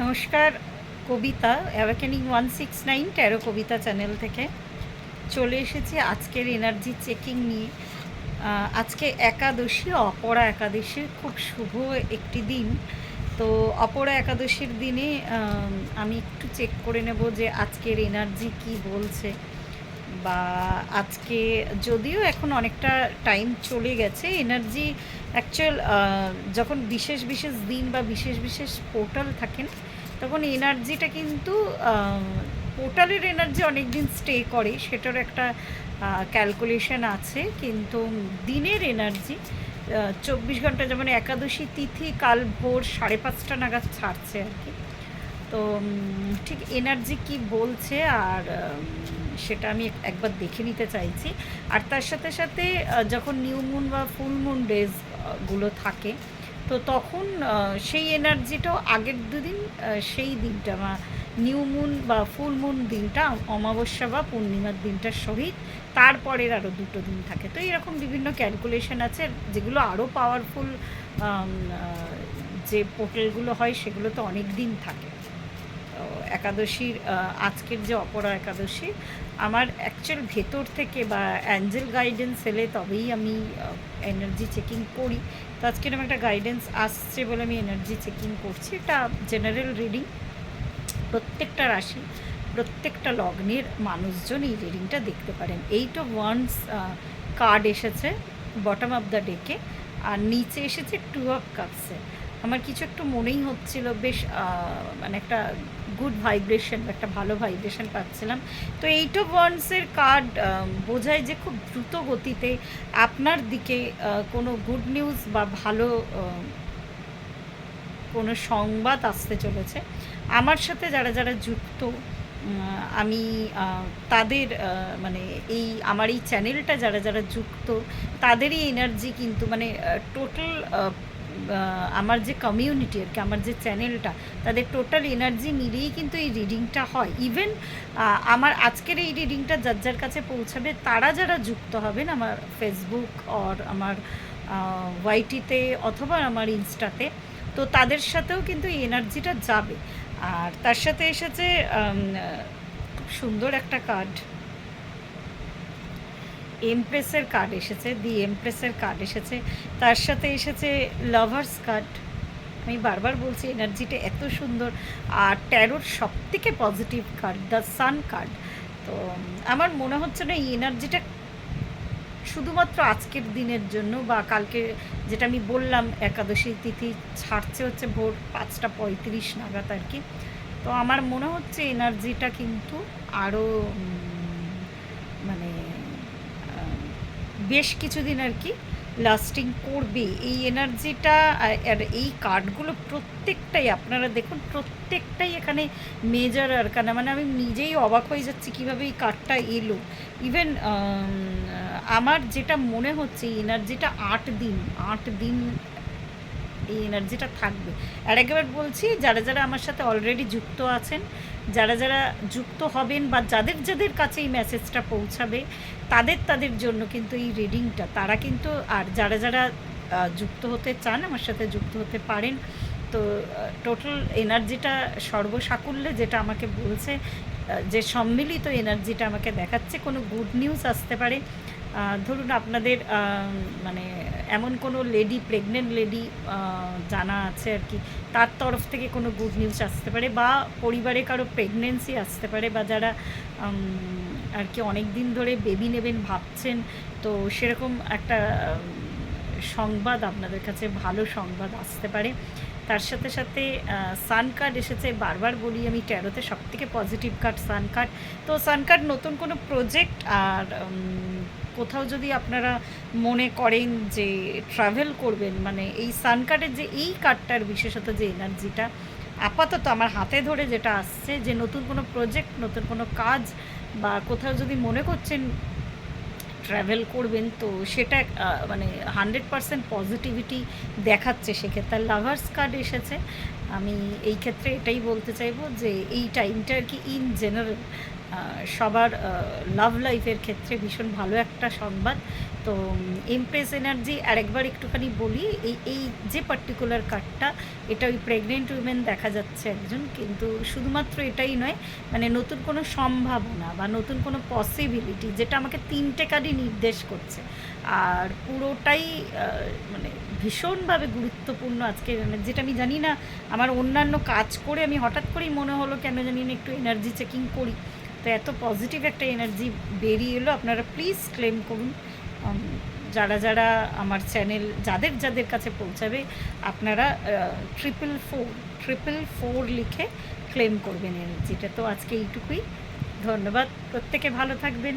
নমস্কার। কবিতা awakening 169 taro কবিতা channel থেকে চলে এসেছি আজকের এনার্জি চেকিং নিয়ে। আজকে একাদশী, অপরা একাদশীর খুব শুভ একটি দিন। তো অপরা একাদশীর দিনে আমি একটু চেক করে নেব যে আজকের এনার্জি কি বলছে, বা আজকে যদিও এখন অনেকটা টাইম চলে গেছে, এনার্জি অ্যাকচুয়াল যখন বিশেষ বিশেষ দিন বা বিশেষ বিশেষ পোর্টাল থাকেন তখন এনার্জিটা কিন্তু পোর্টালের এনার্জি অনেক দিন স্টে করে, সেটার একটা ক্যালকুলেশন আছে। কিন্তু দিনের এনার্জি 24 ঘন্টা, যেমন একাদশী তিথি কাল ভোর 5:30 নাগাদ ছাড়ছে আর কি। তো ঠিক এনার্জি কি বলছে আর সেটা আমি একবার দেখে নিতে চাইছি। আর তার সাথে সাথে যখন নিউ মুন বা ফুল মুন ডেজগুলো থাকে, তো তখন সেই এনার্জিটাও আগের দুদিন সেই দিনটা বা নিউ মুন বা ফুল মুন দিনটা অমাবস্যা বা পূর্ণিমার দিনটার সহিত তারপরের আরও 2 দিন থাকে। তো এরকম বিভিন্ন ক্যালকুলেশন আছে, যেগুলো আরও পাওয়ারফুল। যে পোর্টালগুলো হয় সেগুলো তো অনেক দিন থাকে। একাদশীর আজকের যে অপরা একাদশী, আমার অ্যাকচুয়াল ভেতর থেকে বা অ্যাঞ্জেল গাইডেন্স এলে তবেই আমি এনার্জি চেকিং করি। তো আজকে এরকম একটা গাইডেন্স আসছে বলে আমি এনার্জি চেকিং করছি। এটা জেনারেল রিডিং, প্রত্যেকটা রাশি প্রত্যেকটা লগ্নের মানুষজন এই রিডিংটা দেখতে পারেন। 8 of Wands কার্ড এসেছে বটম অফ দ্য ডেকে, আর নিচে এসেছে 2 of Cups-এ। আমার কিছু একটু মনেই হচ্ছিল বেশ মানে একটা গুড ভাইব্রেশন, একটা ভালো ভাইব্রেশন পাচ্ছিলাম। তো 8 of Wands-এর কার্ড বোঝায় যে খুব দ্রুত গতিতে আপনার দিকে কোনো গুড নিউজ বা ভালো কোনো সংবাদ আসতে চলেছে। আমার সাথে যারা যারা যুক্ত, আমি তাদের মানে এই আমার এই চ্যানেলটা যারা যারা যুক্ত তাদেরই এনার্জি কিন্তু মানে টোটাল আমার যে কমিউনিটি আর কি, আমার যে চ্যানেলটা, তাদের টোটাল এনার্জি মিলিয়েই কিন্তু এই রিডিংটা হয়। ইভেন আমার আজকের এই রিডিংটা যার যার কাছে পৌঁছাবে, তারা যারা যুক্ত হবেন আমার ফেসবুক আর আমার ওয়াইটিতে অথবা আমার ইনস্টাতে, তো তাদের সাথেও কিন্তু এই এনার্জিটা যাবে। আর তার সাথে এসেছে খুব সুন্দর একটা কার্ড, এমপ্রেসের কার্ড এসেছে, দি এমপ্রেসের কার্ড এসেছে। তার সাথে এসেছে লাভার্স কার্ড। আমি বারবার বলছি এনার্জিটা এত সুন্দর। আর ট্যারোর সবথেকে positive card the sun card. তো আমার মনে হচ্ছে না এই এনার্জিটা শুধুমাত্র আজকের দিনের জন্য বা কালকে, যেটা আমি বললাম একাদশী তিথি ছাড়ছে হচ্ছে ভোর 5:35 নাগাদ আর কি। তো আমার মনে হচ্ছে এনার্জিটা কিন্তু আরও মানে বেশ কিছুদিন আর কি লাস্টিং করবে এই এনার্জিটা। আর এই কার্ডগুলো প্রত্যেকটাই আপনারা দেখুন, প্রত্যেকটাই এখানে মেজর আরকানা। মানে আমি নিজেই অবাক হয়ে যাচ্ছি কীভাবে এই কার্ডটা এলো। ইভেন আমার যেটা মনে হচ্ছে এই এনার্জিটা 8 দিন এই এনার্জিটা থাকবে। আর একবার বলছি, যারা যারা আমার সাথে অলরেডি যুক্ত আছেন, যারা যারা যুক্ত হবেন বা যাদের যাদের কাছে এই মেসেজটা পৌঁছাবে, তাদের জন্য কিন্তু এই রিডিংটা, তারা কিন্তু, আর যারা যারা যুক্ত হতে চান আমার সাথে যুক্ত হতে পারেন। তো টোটাল এনার্জিটা সর্বসাকুল্যে যেটা আমাকে বলছে, যে সম্মিলিত এনার্জিটা আমাকে দেখাচ্ছে, কোনো গুড নিউজ আসতে পারে। ধরুন আপনাদের মানে এমন কোনো লেডি, প্রেগনেন্ট লেডি জানা আছে আর কি, তার তরফ থেকে কোনো গুড নিউজ আসতে পারে, বা পরিবারে কারো প্রেগনেন্সি আসতে পারে, বা যারা আর কি অনেক দিন ধরে বেবি নেবেন ভাবছেন, তো সেরকম একটা সংবাদ আপনাদের কাছে, ভালো সংবাদ আসতে পারে। তার সাথে সাথে সান কার্ড এসেছে। বারবার বলি আমি ট্যারোতে সবথেকে পজিটিভ কার্ড সান কার্ড। তো সান কার্ড নতুন কোনো প্রজেক্ট, আর কোথাও যদি আপনারা মনে করেন যে ট্রাভেল করবেন, মানে এই সান কার্ডের যে এই কার্ডটার বিশেষত যে এনার্জিটা আপাতত আমার হাতে ধরে যেটা আসছে, যে নতুন কোনো প্রজেক্ট, নতুন কোনো কাজ, বা কোথাও যদি মনে করছেন ট্রাভেল করবেন, তো সেটা মানে 100% পজিটিভিটি দেখাচ্ছে সেক্ষেত্রে। লাভার্স কার্ড এসেছে। আমি এই ক্ষেত্রে এটাই বলতে চাইবো যে এই টাইমটা আর কি ইন জেনারেল সবার লাভ লাইফের ক্ষেত্রে ভীষণ ভালো একটা সংবাদ। তো এমপ্রেস এনার্জি আরেকবার একটুখানি বলি, এই যে পার্টিকুলার কার্ডটা, এটা ওই প্রেগনেন্ট উইমেন দেখা যাচ্ছে একজন, কিন্তু শুধুমাত্র এটাই নয়, মানে নতুন কোনো সম্ভাবনা বা নতুন কোনো পসিবিলিটি, যেটা আমাকে 3টে কার্ডই নির্দেশ করছে। আর পুরোটাই মানে ভীষণভাবে গুরুত্বপূর্ণ আজকের, যেটা আমি জানি না, আমার অন্যান্য কাজ করে আমি হঠাৎ করেই মনে হলো কেন জানি না একটু এনার্জি চেকিং করি, তো এত পজিটিভ একটা এনার্জি বেরিয়ে এলো। আপনারা প্লিজ ক্লেম করুন। যারা যারা আমার চ্যানেল, যাদের যাদের কাছে পৌঁছাবে, আপনারা 444 লিখে ক্লেম করবেন এনার্জিটা। তো আজকে এইটুকুই, ধন্যবাদ, প্রত্যেকে ভালো থাকবেন।